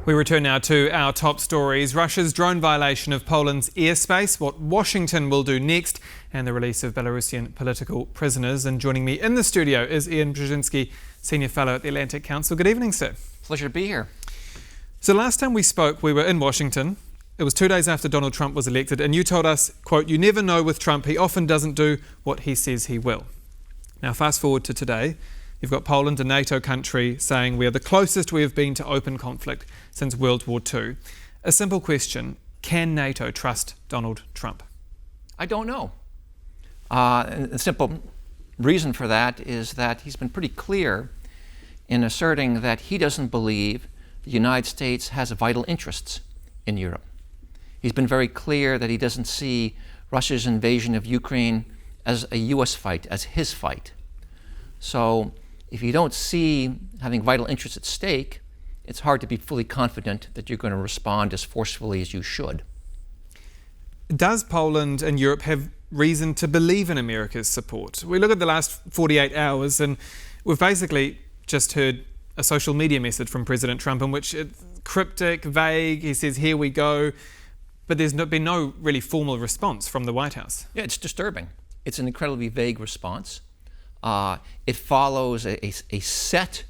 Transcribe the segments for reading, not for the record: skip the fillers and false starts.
We return now to our top stories. Russia's drone violation of Poland's airspace, what Washington will do next, and the release of Belarusian political prisoners. And joining me in the studio is Ian Brzezinski, Senior Fellow at the Atlantic Council. Good evening, sir. Pleasure to be here. So last time we spoke, we were in Washington. It was 2 days after Donald Trump was elected, and you told us, quote, "You never know with Trump, he often doesn't do what he says he will." Now fast forward to today. You've got Poland, a NATO country, saying we are the closest we have been to open conflict since World War II. A simple question, can NATO trust Donald Trump? I don't know. The simple reason for that is that he's been pretty clear in asserting that he doesn't believe the United States has vital interests in Europe. He's been very clear that he doesn't see Russia's invasion of Ukraine as a US fight, as his fight. So if you don't see having vital interests at stake, it's hard to be fully confident that you're going to respond as forcefully as you should. Does Poland and Europe have reason to believe in America's support? We look at the last 48 hours and we've basically just heard a social media message from President Trump in which it's cryptic, vague, he says, "Here we go," but there's been no really formal response from the White House. Yeah, it's disturbing. It's an incredibly vague response. It follows a set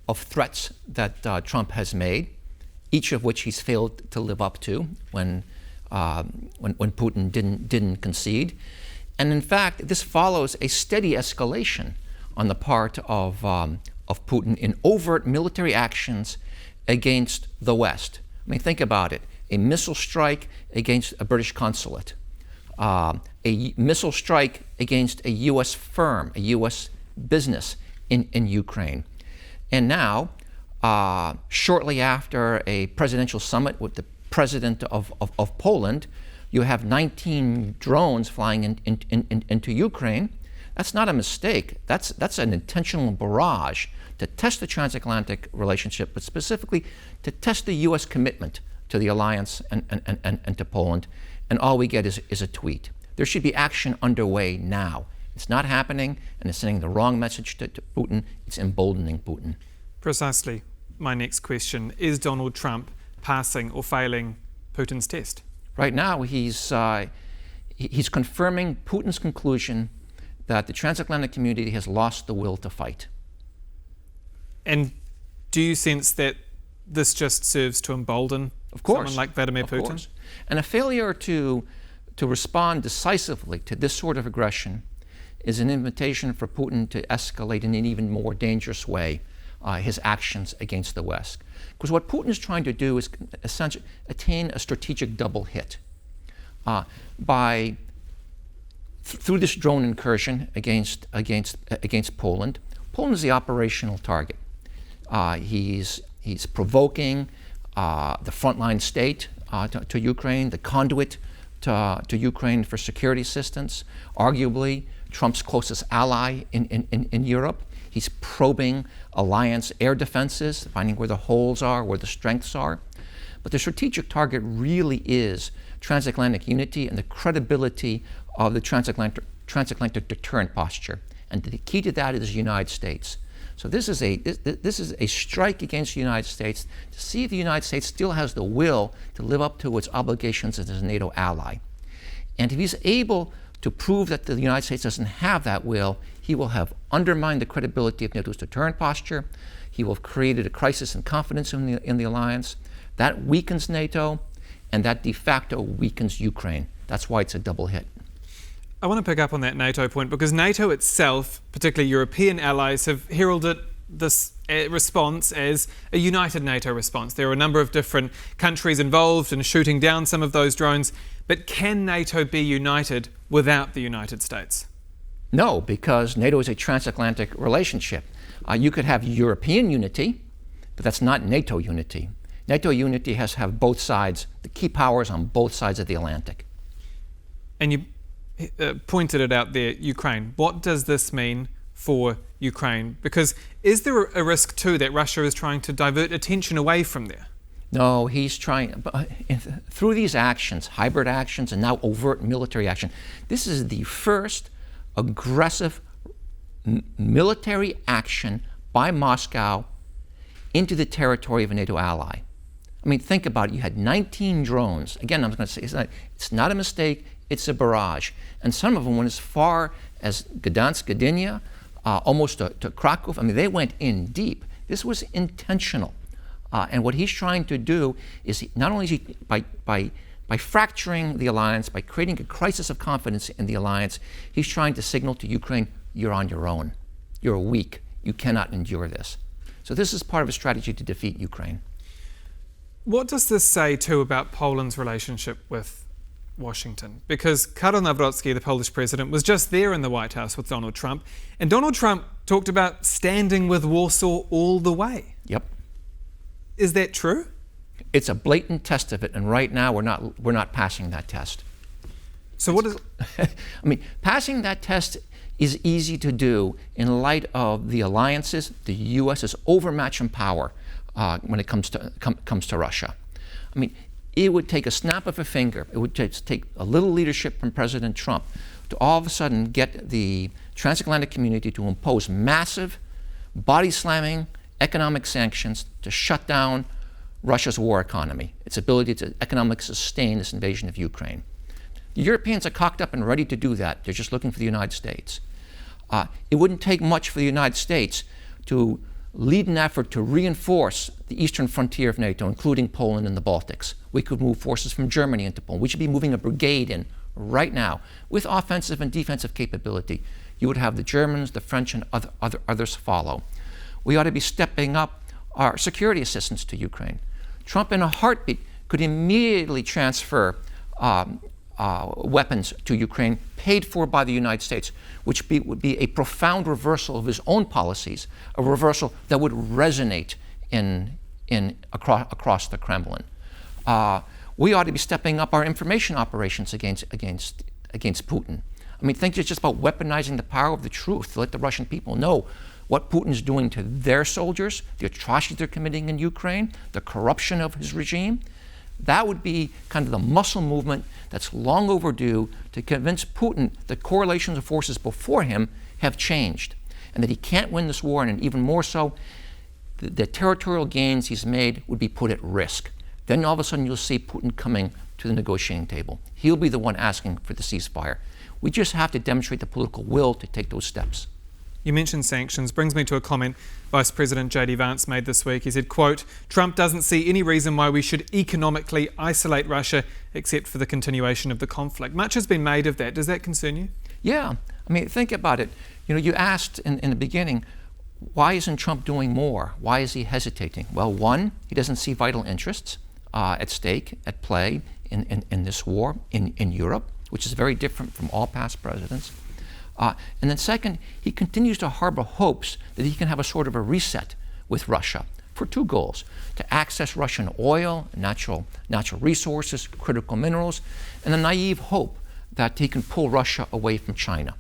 of threats that Trump has made, each of which he's failed to live up to when Putin didn't concede. And in fact, this follows a steady escalation on the part of Putin in overt military actions against the West. I mean, think about it. A missile strike against a British consulate. A missile strike against a U.S. firm, a U.S. business in Ukraine. And now, shortly after a presidential summit with the president of Poland, you have 19 drones flying into Ukraine. That's not a mistake. That's an intentional barrage to test the transatlantic relationship, but specifically to test the U.S. commitment to the alliance and to Poland. And all we get is a tweet. There should be action underway now. It's not happening, and it's sending the wrong message to Putin. It's emboldening Putin. Precisely my next question. Is Donald Trump passing or failing Putin's test? Right now, he's confirming Putin's conclusion that the transatlantic community has lost the will to fight. And do you sense that this just serves to embolden someone like Vladimir Putin? Of course. And a failure to respond decisively to this sort of aggression is an invitation for Putin to escalate in an even more dangerous way his actions against the West. Because what Putin is trying to do is essentially attain a strategic double hit through this drone incursion against Poland. Poland is the operational target. He's provoking the frontline state to Ukraine, the conduit to Ukraine for security assistance, arguably Trump's closest ally in Europe. He's probing alliance air defenses, finding where the holes are, where the strengths are. But the strategic target really is transatlantic unity and the credibility of the transatlantic deterrent posture. And the key to that is the United States. So this is a strike against the United States to see if the United States still has the will to live up to its obligations as a NATO ally. And if he's able to prove that the United States doesn't have that will, he will have undermined the credibility of NATO's deterrent posture. He will have created a crisis in confidence in the alliance. That weakens NATO, and that de facto weakens Ukraine. That's why it's a double hit. I want to pick up on that NATO point because NATO itself, particularly European allies, have heralded this response as a united NATO response. There are a number of different countries involved in shooting down some of those drones, but can NATO be united without the United States? No, because NATO is a transatlantic relationship. You could have European unity, but that's not NATO unity. NATO unity has to have both sides, the key powers on both sides of the Atlantic. And you pointed it out there, Ukraine. What does this mean for Ukraine? Because is there a risk too that Russia is trying to divert attention away from there? No, he's trying, through these actions, hybrid actions and now overt military action, this is the first aggressive military action by Moscow into the territory of a NATO ally. I mean, think about it. You had 19 drones. Again, I'm going to say it's not a mistake. It's a barrage. And some of them went as far as Gdansk, Gdynia, almost to Krakow. I mean, they went in deep. This was intentional. And what he's trying to do is not only is he, by fracturing the alliance, by creating a crisis of confidence in the alliance, he's trying to signal to Ukraine, you're on your own. You're weak. You cannot endure this. So this is part of a strategy to defeat Ukraine. What does this say, too, about Poland's relationship with Washington? Because Karol Nawrocki, the Polish president, was just there in the White House with Donald Trump, and Donald Trump talked about standing with Warsaw all the way. Yep. Is that true? It's a blatant test of it, and right now we're not passing that test. So what is... I mean, passing that test is easy to do in light of the alliances. The U.S. is overmatched in power when it comes to Russia. I mean, it would take a snap of a finger. It would take a little leadership from President Trump to all of a sudden get the transatlantic community to impose massive, body-slamming economic sanctions to shut down Russia's war economy, its ability to economically sustain this invasion of Ukraine. The Europeans are cocked up and ready to do that. They're just looking for the United States. It wouldn't take much for the United States to lead an effort to reinforce the eastern frontier of NATO, including Poland and the Baltics. We could move forces from Germany into Poland. We should be moving a brigade in right now with offensive and defensive capability. You would have the Germans, the French, and others follow. We ought to be stepping up our security assistance to Ukraine. Trump, in a heartbeat, could immediately transfer weapons to Ukraine paid for by the United States, which would be a profound reversal of his own policies, a reversal that would resonate across the Kremlin. We ought to be stepping up our information operations against Putin. I mean, think it's just about weaponizing the power of the truth to let the Russian people know what Putin's doing to their soldiers, the atrocities they're committing in Ukraine, the corruption of his regime. That would be kind of the muscle movement that's long overdue to convince Putin that correlations of forces before him have changed and that he can't win this war, and even more so, the territorial gains he's made would be put at risk. Then all of a sudden you'll see Putin coming to the negotiating table. He'll be the one asking for the ceasefire. We just have to demonstrate the political will to take those steps. You mentioned sanctions, brings me to a comment Vice President J.D. Vance made this week. He said, quote, Trump doesn't see any reason why we should economically isolate Russia except for the continuation of the conflict. Much has been made of that. Does that concern you? Yeah. I mean, think about it. You know, you asked in the beginning, why isn't Trump doing more? Why is he hesitating? Well, one, he doesn't see vital interests at stake, at play in this war in Europe, which is very different from all past presidents. And then second, he continues to harbor hopes that he can have a sort of a reset with Russia for two goals: to access Russian oil, natural resources, critical minerals, and a naive hope that he can pull Russia away from China.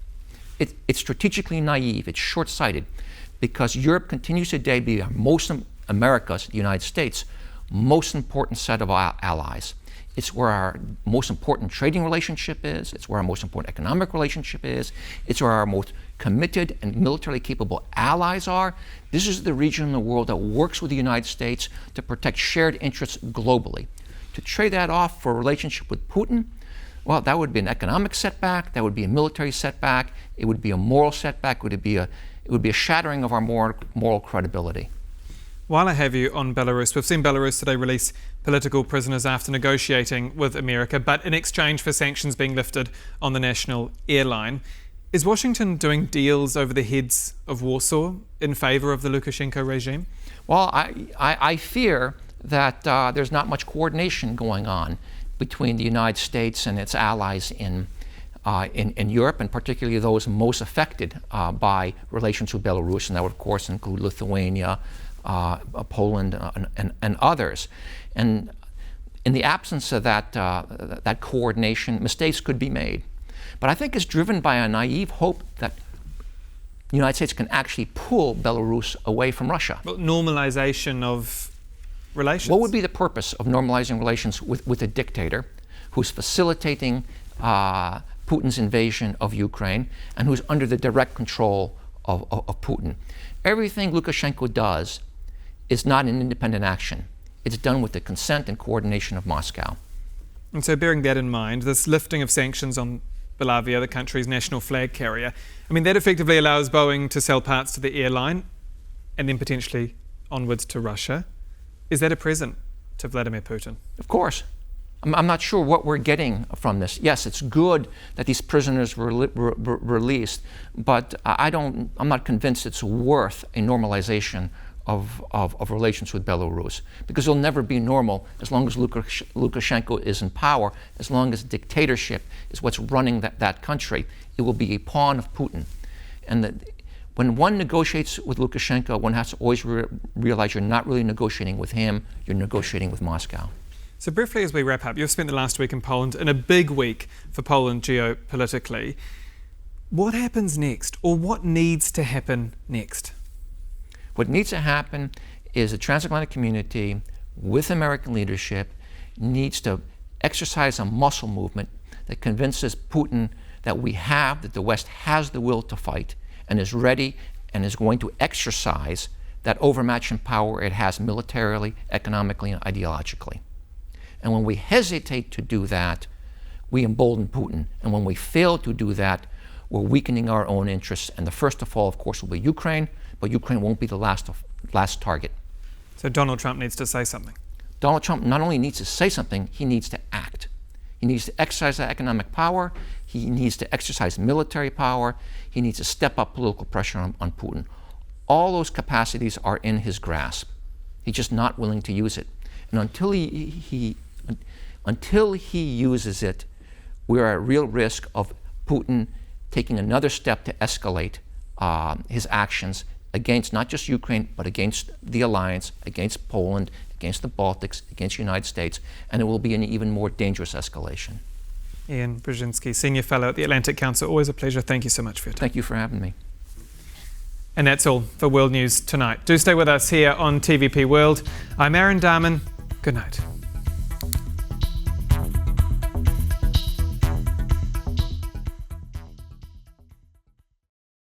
It's strategically naive, it's short-sighted, because Europe continues today to be America's, the United States, most important set of allies. It's where our most important trading relationship is. It's where our most important economic relationship is. It's where our most committed and militarily capable allies are. This is the region in the world that works with the United States to protect shared interests globally. To trade that off for a relationship with Putin, well, that would be an economic setback. That would be a military setback. It would be a moral setback. It would be a shattering of our moral credibility. While I have you on Belarus, we've seen Belarus today release political prisoners after negotiating with America, but in exchange for sanctions being lifted on the national airline. Is Washington doing deals over the heads of Warsaw in favour of the Lukashenko regime? Well, I fear that there's not much coordination going on between the United States and its allies in Europe, and particularly those most affected by relations with Belarus, and that would, of course, include Lithuania, Poland, and others. And in the absence of that coordination, mistakes could be made. But I think it's driven by a naive hope that the United States can actually pull Belarus away from Russia. But normalization of relations? What would be the purpose of normalizing relations with a dictator who's facilitating Putin's invasion of Ukraine and who's under the direct control of Putin? Everything Lukashenko does is not an independent action. It's done with the consent and coordination of Moscow. And so bearing that in mind, this lifting of sanctions on Belarus, the country's national flag carrier, I mean, that effectively allows Boeing to sell parts to the airline and then potentially onwards to Russia. Is that a present to Vladimir Putin? Of course. I'm not sure what we're getting from this. Yes, it's good that these prisoners were released, but I'm not convinced it's worth a normalization of relations with Belarus, because it'll never be normal as long as Lukashenko is in power, as long as dictatorship is what's running that country. It will be a pawn of Putin. And when one negotiates with Lukashenko, one has to always realize you're not really negotiating with him, you're negotiating with Moscow. So briefly as we wrap up, you've spent the last week in Poland, in a big week for Poland geopolitically. What happens next, or what needs to happen next? What needs to happen is the transatlantic community, with American leadership, needs to exercise a muscle movement that convinces Putin that the West has the will to fight and is ready and is going to exercise that overmatching power it has militarily, economically, and ideologically. And when we hesitate to do that, we embolden Putin. And when we fail to do that, we're weakening our own interests. And the first to fall, of course, will be Ukraine, but Ukraine won't be the last target. So Donald Trump needs to say something. Donald Trump not only needs to say something, he needs to act. He needs to exercise that economic power. He needs to exercise military power. He needs to step up political pressure on Putin. All those capacities are in his grasp. He's just not willing to use it. And until he uses it, we're at real risk of Putin taking another step to escalate his actions against not just Ukraine, but against the alliance, against Poland, against the Baltics, against the United States, and it will be an even more dangerous escalation. Ian Brzezinski, Senior Fellow at the Atlantic Council. Always a pleasure. Thank you so much for your time. Thank you for having me. And that's all for World News Tonight. Do stay with us here on TVP World. I'm Aaron Darman. Good night.